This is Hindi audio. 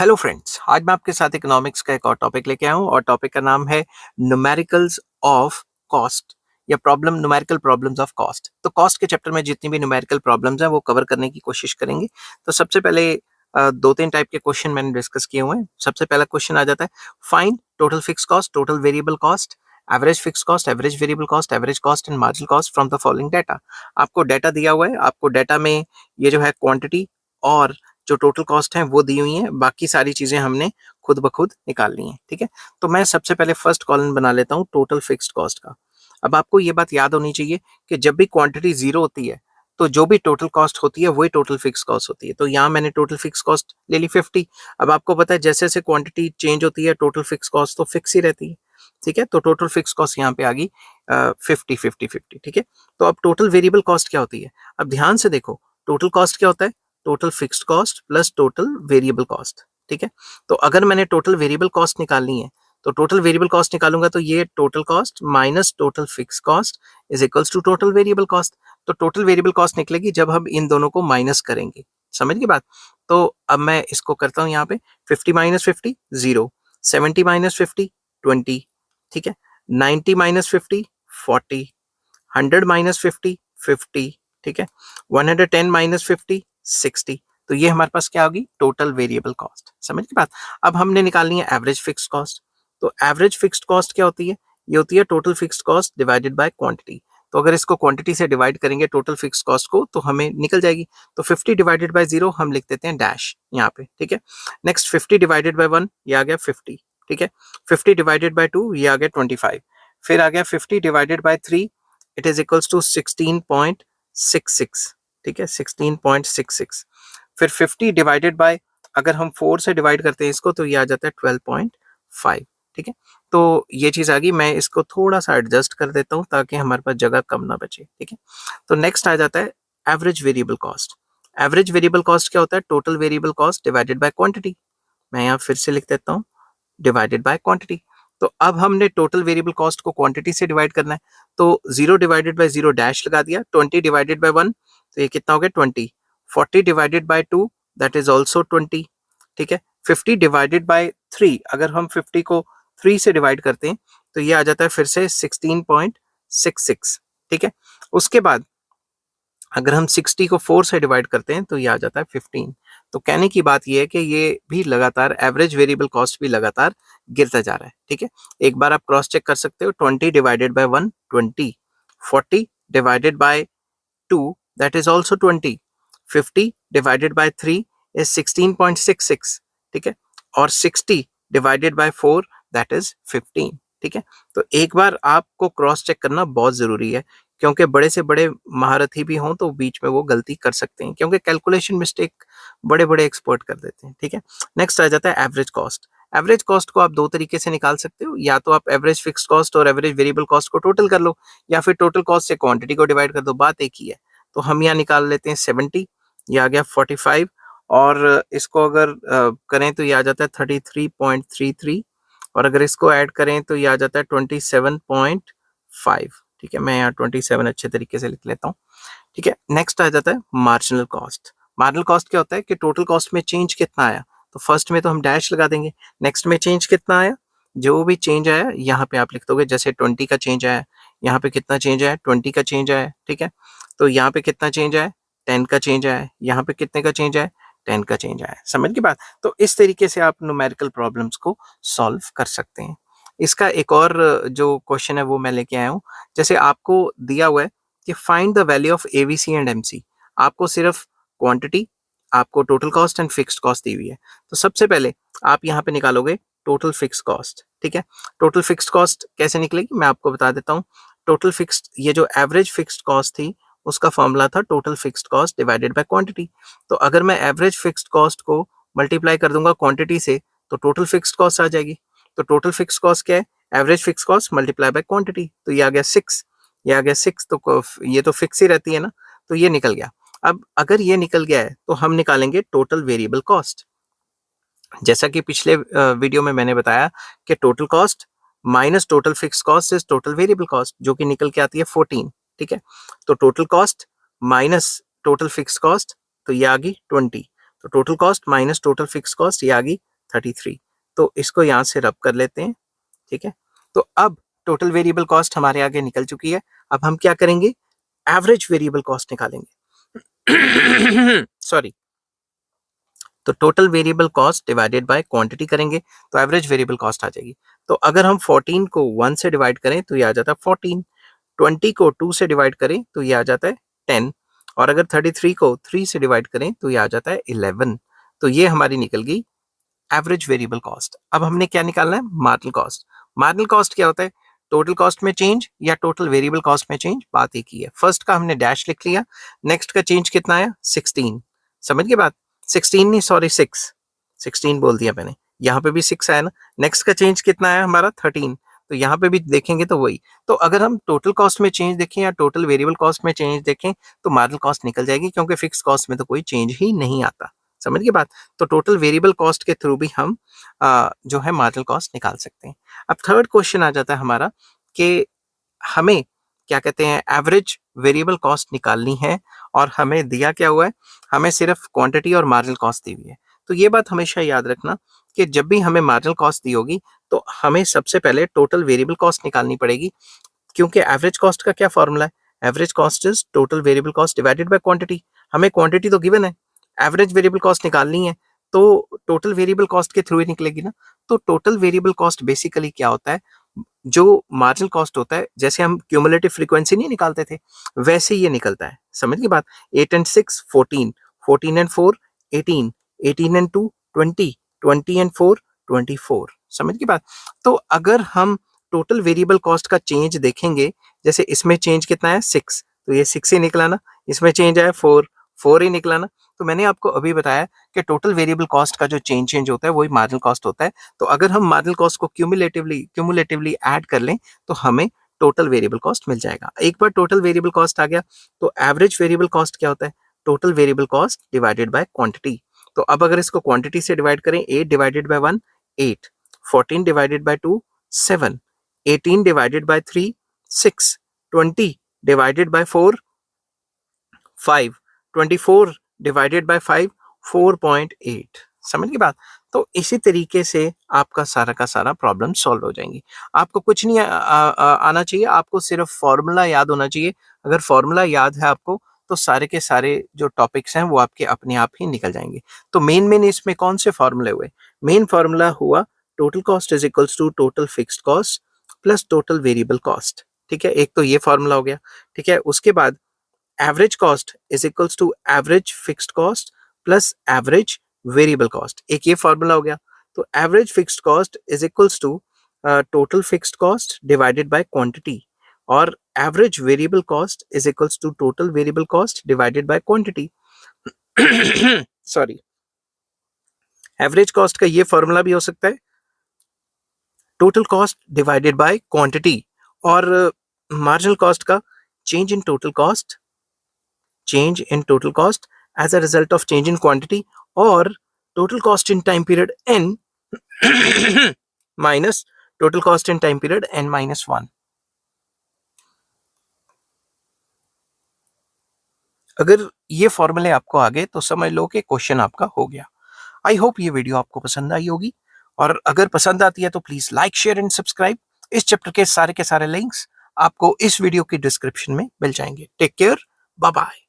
हेलो फ्रेंड्स, आज मैं आपके साथ इकोनॉमिक्स का एक और टॉपिक लेके आया हूँ और टॉपिक का नाम है न्यूमेरिकल्स ऑफ कॉस्ट या problem numerical problems of cost. तो कॉस्ट के चैप्टर में जितनी भी न्यूमेरिकल प्रॉब्लम्स हैं वो कवर करने की कोशिश करेंगे। तो सबसे पहले दो तीन टाइप के क्वेश्चन मैंने डिस्कस किए हुए हैं। सबसे पहला क्वेश्चन आ जाता है, find total fix cost, total variable cost, average fix cost, average variable cost, average cost and marginal cost from the following data. आपको डाटा दिया हुआ है, आपको डाटा में ये जो है क्वांटिटी और जो टोटल कॉस्ट है वो दी हुई है, बाकी सारी चीजें हमने खुद ब खुद निकाल ली हैं। ठीक है, तो मैं सबसे पहले फर्स्ट कॉलम बना लेता हूँ टोटल फिक्स्ड कॉस्ट का। अब आपको ये बात याद होनी चाहिए कि जब भी क्वांटिटी जीरो होती है तो जो भी टोटल कॉस्ट होती है वही टोटल फिक्स कॉस्ट होती है। तो यहाँ मैंने टोटल फिक्स कॉस्ट ले ली 50। अब आपको पता है जैसे जैसे क्वांटिटी चेंज होती है टोटल फिक्स कॉस्ट तो फिक्स ही रहती है। ठीक है, तो टोटल फिक्स कॉस्ट यहाँ पे आ गई 50 50 50। ठीक है, तो अब टोटल वेरिएबल कॉस्ट क्या होती है? अब ध्यान से देखो, टोटल कॉस्ट क्या होता है? Total fixed cost plus total variable cost. ठीक है, तो अगर मैंने टोटल वेरिएबल कॉस्ट निकालनी है तो टोटल वेरिएबल कॉस्ट निकालूंगा तो ये total cost minus total fix cost is equals to total variable cost. तो टोटल वेरिएबल कॉस्ट निकलेगी जब हम इन दोनों को माइनस करेंगे। समझ गए बात? तो अब मैं इसको करता हूं यहाँ पे 50 माइनस 50 0, 70 माइनस 50 20। ठीक है, 90 माइनस 50 40, 100 माइनस 50 50। ठीक है, 110 माइनस 50 60। तो ये हमारे पास क्या होगी? Total variable cost. समझ की बात? अब हमने निकालनी है एवरेज फिक्स्ड कॉस्ट। तो एवरेज फिक्स्ड कॉस्ट क्या होती है? ये होती है total fixed cost divided by quantity. तो अगर इसको क्वांटिटी से डिवाइड करेंगे टोटल फिक्स्ड कॉस्ट को तो हमें निकल जाएगी। तो 50 डिवाइडेड बाय 0 हम लिख देते हैं डैश यहाँ पे। ठीक है, नेक्स्ट 50 डिवाइडेड बाय 1 ये आ गया 50। ठीक है, 50 डिवाइडेड बाय 2 ये आ गया 25। फिर आ गया 50 divided by 3, it is equals to 16.66। ठीक है, 16.66। फिर 50 डिवाइडेड बाय, अगर हम 4 से डिवाइड करते हैं इसको तो ये आ जाता है 12.5। ठीक है, तो ये चीज आ गई। मैं इसको थोड़ा सा एडजस्ट कर देता हूँ ताकि हमारे पास जगह कम ना बचे। ठीक है, तो नेक्स्ट आ जाता है average variable cost. Average variable cost क्या होता है? Total variable cost divided by quantity. मैं यहाँ फिर से लिख देता हूँ डिवाइडेड बाय क्वांटिटी। तो अब हमने टोटल वेरिएबल कॉस्ट को क्वांटिटी से डिवाइड करना है। तो 0 डिवाइडेड बाय 0 डैश लगा दिया। 20 डिवाइडेड बाय 1 तो ये कितना हो गया 20। 40 divided by 2 that is also 20। ठीक है, 50 डिवाइडेड बाय 3, अगर हम 50 को 3 से डिवाइड करते हैं तो ये आ जाता है फिर से 16.66। ठीक है, उसके बाद अगर हम 60 को 4 से डिवाइड करते हैं तो ये आ जाता है 15। तो कहने की बात ये है कि ये भी लगातार एवरेज वेरिएबल कॉस्ट भी लगातार गिरता जा रहा है। ठीक है, एक बार आप क्रॉस चेक कर सकते हो। 20 divided by 1 20, 40 divided by 2 that is also 20, 50 divided by 3 is 16.66। ठीक है, और 60 डिवाइडेड बाय 4 दैट इज 15। ठीक है, तो एक बार आपको क्रॉस चेक करना बहुत जरूरी है क्योंकि बड़े से बड़े महारथी भी हों तो बीच में वो गलती कर सकते हैं क्योंकि कैलकुलेशन मिस्टेक बड़े बड़े एक्सपर्ट कर देते हैं। ठीक है, नेक्स्ट आ जाता है एवरेज कॉस्ट। एवरेज कॉस्ट को आप दो तरीके से निकाल सकते हो, या तो आप एवरेज फिक्स्ड कॉस्ट और एवरेज वेरिएबल कॉस्ट को टोटल कर लो या फिर टोटल कॉस्ट से क्वांटिटी को डिवाइड कर दो, बात एक ही है। तो हम यहाँ निकाल लेते हैं 70, ये आ गया 45 और इसको अगर करें तो ये आ जाता है 33.33 और अगर इसको ऐड करें तो ये आ जाता है 27.5। ठीक है, मैं यहाँ 27 अच्छे तरीके से लिख लेता हूँ। ठीक है, नेक्स्ट आ जाता है मार्जिनल कॉस्ट। मार्जिनल कॉस्ट क्या होता है कि टोटल कॉस्ट में चेंज कितना आया। तो फर्स्ट में तो हम डैश लगा देंगे, नेक्स्ट में चेंज कितना आया, जो भी चेंज आया यहाँ पे आप लिख दोगे। जैसे 20 का चेंज आया, यहाँ पे कितना चेंज आया 20 का चेंज आया। ठीक है, तो यहाँ पे कितना चेंज आया 10 का चेंज आया, यहाँ पे कितने का चेंज आया 10 का चेंज आया। समझ की बात? तो इस तरीके से आप न्यूमेरिकल प्रॉब्लम्स को सॉल्व कर सकते हैं। इसका एक और जो क्वेश्चन है वो मैं लेके आया हूँ। जैसे आपको दिया हुआ है कि find the value of AVC and MC. आपको सिर्फ क्वांटिटी, आपको total cost and fixed cost दी हुई है। तो सबसे पहले आप यहाँ पे निकालोगे टोटल फिक्स्ड कॉस्ट। ठीक है, टोटल फिक्स्ड कॉस्ट कैसे निकलेगी मैं आपको बता देता हूँ। टोटल फिक्स्ड, ये जो एवरेज फिक्स्ड कॉस्ट थी उसका फॉर्मूला था total fixed cost divided by quantity. तो अगर मैं एवरेज फिक्स्ड कॉस्ट को मल्टीप्लाई कर दूंगा क्वांटिटी से तो टोटल फिक्स्ड कॉस्ट आ जाएगी। तो टोटल फिक्स्ड कॉस्ट क्या है? Average fixed cost multiply by quantity. तो ये आ गया 6, ये आ गया 6। तो ये तो फिक्स ही रहती है ना, तो ये निकल गया। अब अगर ये निकल गया है तो हम निकालेंगे टोटल वेरिएबल कॉस्ट। जैसा कि पिछले वीडियो में मैंने बताया कि total cost minus total fix cost is total variable cost, जो कि निकल के आती है 14। ठीक है, तो total cost minus total fix cost तो ये आ गई 20। तो total cost minus total fix cost ये आ गई 33। तो इसको यहाँ से रब कर लेते हैं, ठीक है। तो अब टोटल वेरिएबल कॉस्ट हमारे आगे निकल चुकी है। अब हम क्या करेंगे, एवरेज वेरिएबल कॉस्ट निकालेंगे। सॉरी, तो total variable cost divided by quantity करेंगे तो एवरेज वेरिएबल कॉस्ट आ जाएगी। तो अगर हम 14 को 1 से डिवाइड करें तो ये आ जाता है 14, 20 को 2 से डिवाइड करें तो ये आ जाता है 10, और अगर 33 को 3 से डिवाइड करें तो ये आ जाता है 11। तो ये हमारी निकल गई एवरेज वेरिएबल कॉस्ट। अब हमने क्या निकालना है, मार्जिनल कॉस्ट। मार्जिनल कॉस्ट क्या होता है, टोटल कॉस्ट में चेंज या टोटल वेरिएबल कॉस्ट में चेंज, बात एक ही है। फर्स्ट का हमने डैश लिख लिया, नेक्स्ट का चेंज कितना आया 16, समझ गए बात, 16 नहीं सॉरी 6, 16 बोल दिया मैंने, यहाँ पे भी 6 आया ना। नेक्स्ट का चेंज कितना आया हमारा 13, तो यहाँ पे भी देखेंगे तो वही। तो अगर हम टोटल कॉस्ट में चेंज देखें या टोटल वेरिएबल कॉस्ट में चेंज देखें तो मार्जिनल कॉस्ट निकल जाएगी, क्योंकि फिक्स कॉस्ट में तो कोई चेंज ही नहीं आता, समझ गए बात। तो टोटल वेरिएबल कॉस्ट के थ्रू भी हम जो है मार्जिनल कॉस्ट निकाल सकते हैं। अब थर्ड क्वेश्चन आ जाता है हमारा कि हमें क्या कहते हैं, एवरेज वेरिएबल कॉस्ट निकालनी है और हमें दिया क्या हुआ है, हमें सिर्फ क्वांटिटी और मार्जिनल कॉस्ट दी हुई है। तो ये बात हमेशा याद रखना कि जब भी हमें मार्जिनल कॉस्ट दी होगी तो हमें सबसे पहले टोटल वेरिएबल कॉस्ट निकालनी पड़ेगी, क्योंकि एवरेज कॉस्ट का क्या फॉर्मूला है, average cost is total variable cost divided by quantity. हमें क्वांटिटी तो गिवन है, एवरेज वेरिएबल कॉस्ट निकालनी है तो टोटल वेरिएबल कॉस्ट के थ्रू ही निकलेगी ना। तो टोटल वेरिएबल कॉस्ट बेसिकली क्या होता है, जो मार्जिनल कॉस्ट होता है, जैसे हम क्यूमुलेटिव फ्रीक्वेंसी नहीं निकालते थे वैसे ये निकलता है, समझ गई बात। 8 and 6 14, 14 and 4 18, 18 and 2 20, 20 and 4 24, समझ गई बात। तो अगर हम टोटल वेरिएबल कॉस्ट का चेंज देखेंगे, जैसे इसमें चेंज कितना है 6, तो ये 6 ही निकला ना, इसमें चेंज आया 4, 4 ही निकला ना। तो मैंने आपको अभी बताया कि टोटल वेरिएबल कॉस्ट का जो चेंज होता है वही मार्जिनल कॉस्ट होता है। तो अगर हम मार्जिनल कॉस्ट को क्यूमुलेटिवली ऐड कर लें तो हमें टोटल वेरिएबल कॉस्ट मिल जाएगा। एक बार टोटल वेरिएबल कॉस्ट आ गया तो एवरेज वेरिएबल कॉस्ट क्या होता है, total variable cost divided by quantity. तो अब अगर इसको क्वांटिटी से डिवाइड करें, 8 divided by 1 8, 14 divided by 2 7, 18 divided by 3 6, 20 divided by 4 5, 24 divided by 5 4.8, समझ गई बात। तो इसी तरीके से आपका सारा का सारा प्रॉब्लम सॉल्व हो जाएंगी। आपको कुछ नहीं आना चाहिए, आपको सिर्फ फॉर्मूला याद होना चाहिए। अगर फॉर्मूला याद है आपको तो सारे के सारे जो टॉपिक्स हैं वो आपके अपने आप ही निकल जाएंगे। तो मेन इसमें कौन से फॉर्मूले हुए, मेन फॉर्मूला हुआ total cost is equals to total fixed cost plus total variable cost, ठीक है। एक तो ये फॉर्मूला हो गया, ठीक है। उसके बाद average cost is equals to average fixed cost plus average variable cost, एक ये फॉर्मूला हो गया। तो average fixed cost is equals to total fixed cost divided by quantity, और average variable cost is equals to total variable cost divided by quantity. Sorry, average cost का ये फॉर्मूला भी हो सकता है total cost divided by quantity, और मार्जिनल कॉस्ट का change in total cost as a result of change in quantity, or total cost in time period n minus total cost in time period n minus 1। अगर ये फॉर्मूले आपको आ गए तो समझ लो कि क्वेश्चन आपका हो गया। आई होप ये वीडियो आपको पसंद आई होगी, और अगर पसंद आती है तो please like share and subscribe. इस चैप्टर के सारे लिंक्स आपको इस वीडियो की डिस्क्रिप्शन में मिल जाएंगे। Take care, bye bye.